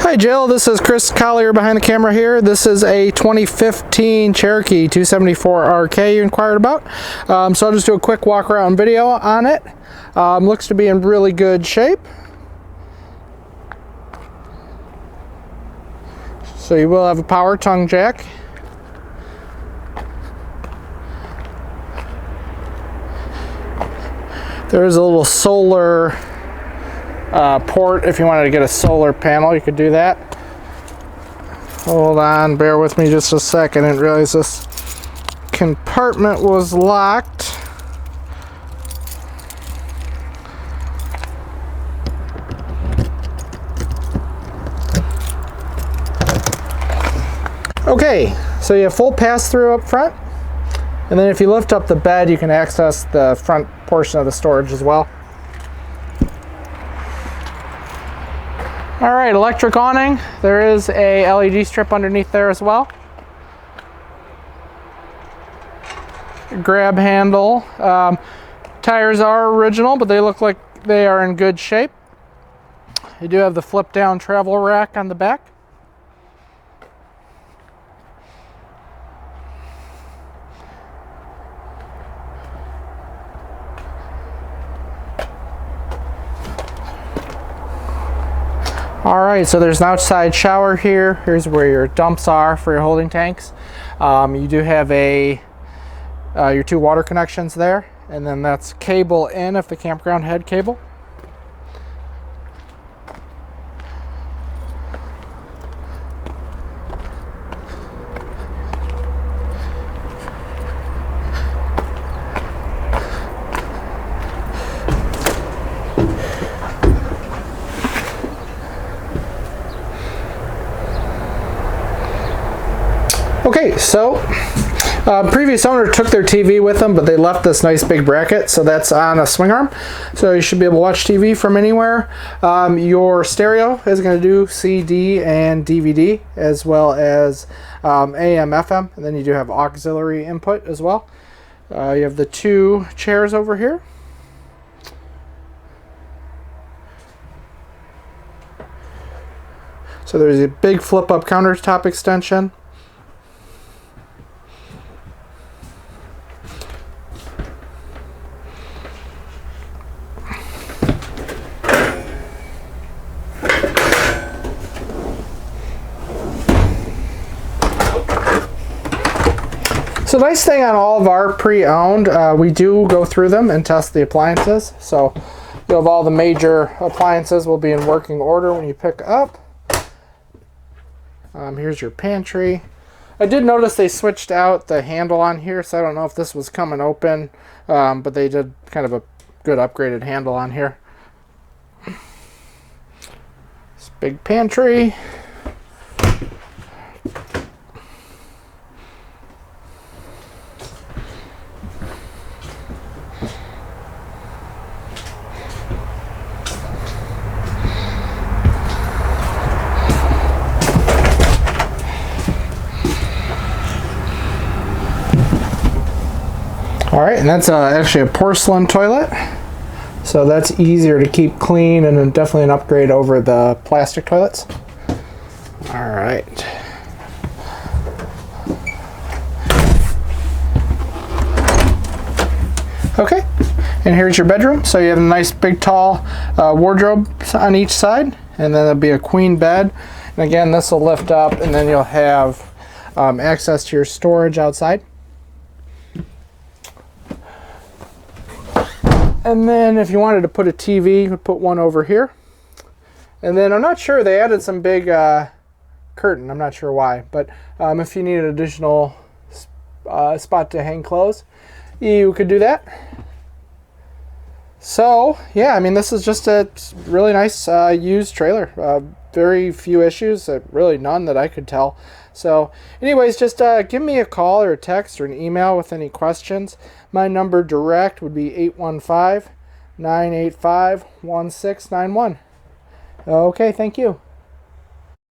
Hi Jill, this is Chris Collier behind the camera here. This is a 2015 Cherokee 274RK you inquired about. So I'll just do a quick walk around video on it. Looks to be in really good shape. So you will have a power tongue jack. There is a little solar port. If you wanted to get a solar panel, you could do that. Hold on, bear with me just a second. I didn't realize this compartment was locked. Okay, so you have full pass-through up front, and then if you lift up the bed, you can access the front portion of the storage as well. All right, electric awning. There is a LED strip underneath there as well. Grab handle. Tires are original, but they look like they are in good shape. You do have the flip down travel rack on the back. All right, so there's an outside shower here. Here's where your dumps are for your holding tanks. You do have your two water connections there, and then that's cable in if the campground had cable. Okay, so previous owner took their TV with them, but they left this nice big bracket, so that's on a swing arm. So you should be able to watch TV from anywhere. Your stereo is going to do CD and DVD, as well as AM, FM, and then you do have auxiliary input as well. You have the two chairs over here. So there's a big flip-up countertop extension. So the nice thing on all of our pre-owned, we do go through them and test the appliances. So you'll have all the major appliances will be in working order when you pick up. Here's your pantry. I did notice they switched out the handle on here, so I don't know if this was coming open, but they did kind of a good upgraded handle on here. This big pantry. All right, and that's actually a porcelain toilet, so that's easier to keep clean and definitely an upgrade over the plastic toilets. All right. Okay, and here's your bedroom. So you have a nice big tall wardrobe on each side, and then there'll be a queen bed. And again, this will lift up, and then you'll have access to your storage outside. And then if you wanted to put a TV, you would put one over here. And then I'm not sure, they added some big curtain. I'm not sure why. But if you need an additional spot to hang clothes, you could do that. So, yeah, I mean, this is just a really nice used trailer. Very few issues, really none that I could tell. So, anyways, just give me a call or a text or an email with any questions. My number direct would be 815-985-1691. Okay, thank you.